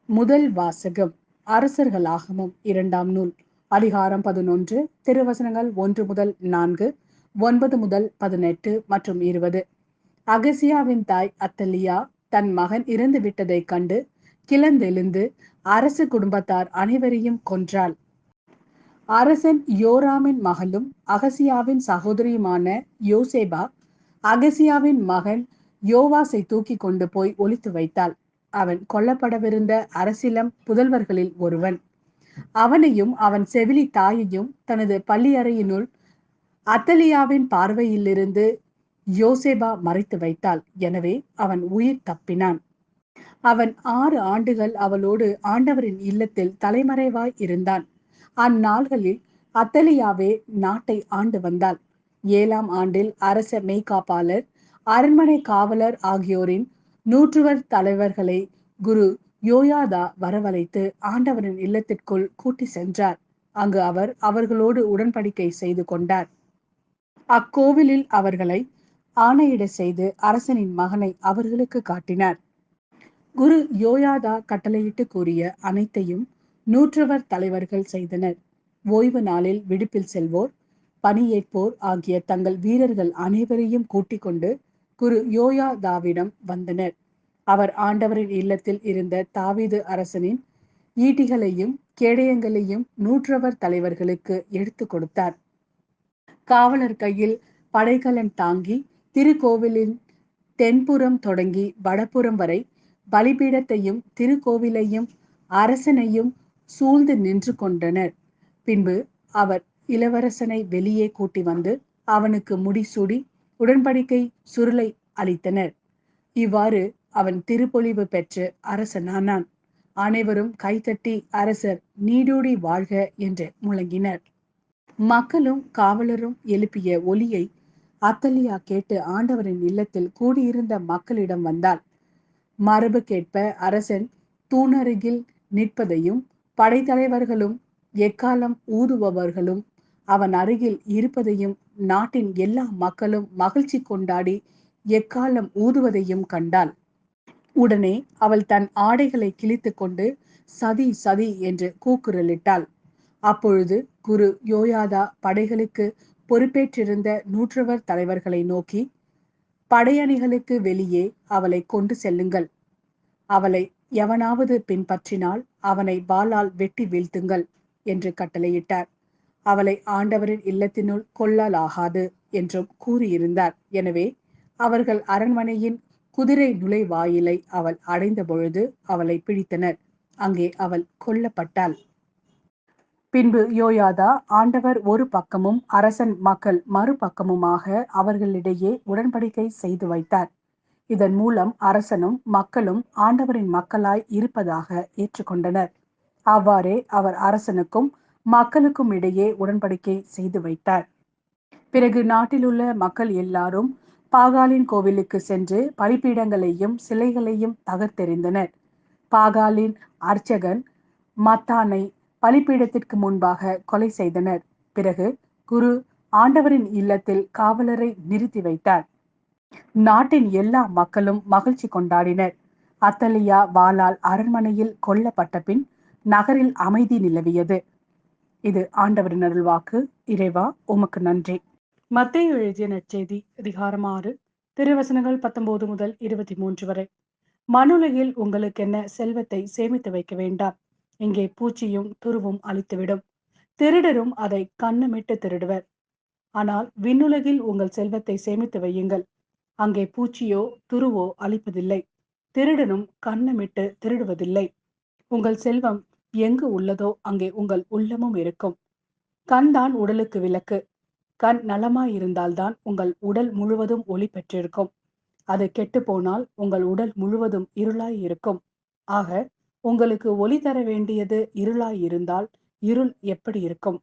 முதல் வாசகம் அரசர்களாகமம் 2ஆம் நூல் அதிகாரம் 11 திருவசனங்கள் 1 முதல் 4, 9 முதல் 18 மற்றும் 20. அகசியாவின் தாய் அத்தலியா தன் மகன் இறந்து விட்டதைக் கண்டு கிளர்ந்தெழுந்து அரசு குடும்பத்தார் அனைவரையும் கொன்றாள். அரசன் யோராமின் மகளும் அகசியாவின் சகோதரியுமான யோசேபா அகசியாவின் மகன் யோவாசை தூக்கி கொண்டு போய் ஒளித்து வைத்தாள். அவன் கொல்லப்படவிருந்த அரசிலம் புதல்வர்களில் ஒருவன். அவனையும் அவன் செவிலி தாயையும் தனது பள்ளியறையினுள் அத்தலியாவின் பார்வையிலிருந்து யோசேபா மறைத்து வைத்தாள். எனவே அவன் உயிர் தப்பினான். அவன் 6 ஆண்டுகள் அவளோடு ஆண்டவரின் இல்லத்தில் தலைமறைவாய் இருந்தான். அந்நாள்களில் அத்தலியாவே நாட்டை ஆண்டு வந்தாள். 7ஆம் ஆண்டில் அரச மெய்காப்பாளர், அரண்மனை காவலர் ஆகியோரின் நூற்றுவர் தலைவர்களை குரு யோயாதா வரவழைத்து ஆண்டவரின் இல்லத்திற்குள் கூட்டி சென்றார். அங்கு அவர் அவர்களோடு உடன்படிக்கை செய்து கொண்டார். அக்கோவிலில் அவர்களை ஆணையிட செய்து அரசனின் மகனை அவர்களுக்கு காட்டினார். குரு யோயாதா கட்டளையிட்டு கூறிய அனைத்தையும் நூற்றுவர் தலைவர்கள் செய்தனர். ஓய்வு நாளில் விடுப்பில் செல்வோர், பணியேற்போர் ஆகிய தங்கள் வீரர்கள் அனைவரையும் கூட்டிக் கொண்டு குரு யோயாதாவிடம் வந்தனர். அவர் ஆண்டவரின் இல்லத்தில் இருந்த தாவீது அரசனின் ஈட்டிகளையும் கேடயங்களையும் நூற்றவர் தலைவர்களுக்கு எடுத்து கொடுத்தார். காவலர் கையில் படைக்கலன் தாங்கி திருக்கோவிலின் தென்புறம் தொடங்கி வடபுறம் வரை பலிபீடத்தையும் திருக்கோவிலையும் அரசனையும் சூழ்ந்து நின்று கொண்டனர். பின்பு அவர் இளவரசனை வெளியே கூட்டி வந்து அவனுக்கு முடிசூடி உடன்படிக்கை சுருளை அளித்தனர். இவ்வாறு அவன் திருப்பொழிவு பெற்று அரசனானான். அனைவரும் கைத்தட்டி அரசர் நீடூடி வாழ்க என்று முழங்கினர். மக்களும் காவலரும் எழுப்பிய ஒலியை அத்தலியா கேட்டு ஆண்டவரின் இல்லத்தில் கூடியிருந்த மக்களிடம் வந்தாள். மரபு கேட்ப அரசன் தூணருகில் நிற்பதையும் படைத்தலைவர்களும் எக்காலம் ஊதுபவர்களும் அவன் அருகில் இருப்பதையும் நாட்டின் எல்லா மக்களும் மகிழ்ச்சி கொண்டாடி எக்காலம் ஊதுவதையும் கண்டாள். உடனே அவள் தன் ஆடைகளை கிழித்து கொண்டு சதி சதி என்று கூக்குரலிட்டாள். அப்பொழுது குரு யோயாதா படைகளுக்கு பொறுப்பேற்றிருந்த நூற்றுவர் தலைவர்களை நோக்கி, படையணிகளுக்கு வெளியே அவளை கொண்டு செல்லுங்கள். அவளை எவனாவது பின்பற்றினால் அவனை வாளால் வெட்டி வீழ்த்துங்கள் என்று கட்டளையிட்டார். அவளை ஆண்டவரின் இல்லத்தினுள் கொள்ளலாகாது என்றும் கூறியிருந்தார். எனவே அவர்கள் அரண்மனையின் குதிரை நுழைவாயிலை அவள் அடைந்த பொழுது அவளை பிடித்தனர். அங்கே அவள் கொல்லப்பட்டாள். பின்பு யோயாதா ஆண்டவர் ஒரு பக்கமும் அரசன் மக்கள் மறுபக்கமுமாக அவர்களிடையே உடன்படிக்கை செய்து வைத்தார். இதன் மூலம் அரசனும் மக்களும் ஆண்டவரின் மக்களாய் இருப்பதாக ஏற்றுக்கொண்டனர். அவ்வாறே அவர் அரசனுக்கும் மக்களுக்கும் இடையே உடன்படிக்கை செய்து வைத்தார். பிறகு நாட்டிலுள்ள மக்கள் எல்லாரும் பாகாலின் கோவிலுக்கு சென்று பலிபீடங்களையும் சிலைகளையும் தகர்த்தெறிந்தனர். பாகாலின் அர்ச்சகன் மத்தானை பலிபீடத்திற்கு முன்பாக கொலை செய்தனர். பிறகு குரு ஆண்டவரின் இல்லத்தில் காவலரை நிறுத்தி வைத்தார். நாட்டின் எல்லா மக்களும் மகிழ்ச்சி கொண்டாடினர். அத்தலியா வாளால் அரண்மனையில் கொல்லப்பட்ட பின் நகரில் அமைதி நிலவியது. இது ஆண்டவரின் அருள்வாக்கு. இறைவா உமக்கு நன்றி. மத்தேயு எழுதிய நற்செய்தி அதிகாரம் 6 திருவசனங்கள் 19 முதல் 23 வரை. மண்ணுலகில் உங்களுக்கென்ன செல்வத்தை சேமித்து வைக்க வேண்டாம். இங்கே பூச்சியும் துருவும் அழித்துவிடும், திருடரும் அதை கண்ணமிட்டு திருடுவர். ஆனால் விண்ணுலகில் உங்கள் செல்வத்தை சேமித்து வையுங்கள். அங்கே பூச்சியோ துருவோ அழிப்பதில்லை, திருடனும் கண்ணமிட்டு திருடுவதில்லை. உங்கள் செல்வம் எங்கு உள்ளதோ அங்கே உங்கள் உள்ளமும் இருக்கும். கண் தான் உடலுக்கு விளக்கு. கண் நலமாயிருந்தால்தான் உங்கள் உடல் முழுவதும் ஒளி பெற்றிருக்கும். அது கெட்டு போனால் உங்கள் உடல் முழுவதும் இருளாய் இருக்கும். ஆக உங்களுக்கு ஒளி தர வேண்டியது இருளாய் இருந்தால் இருள் எப்படி இருக்கும்?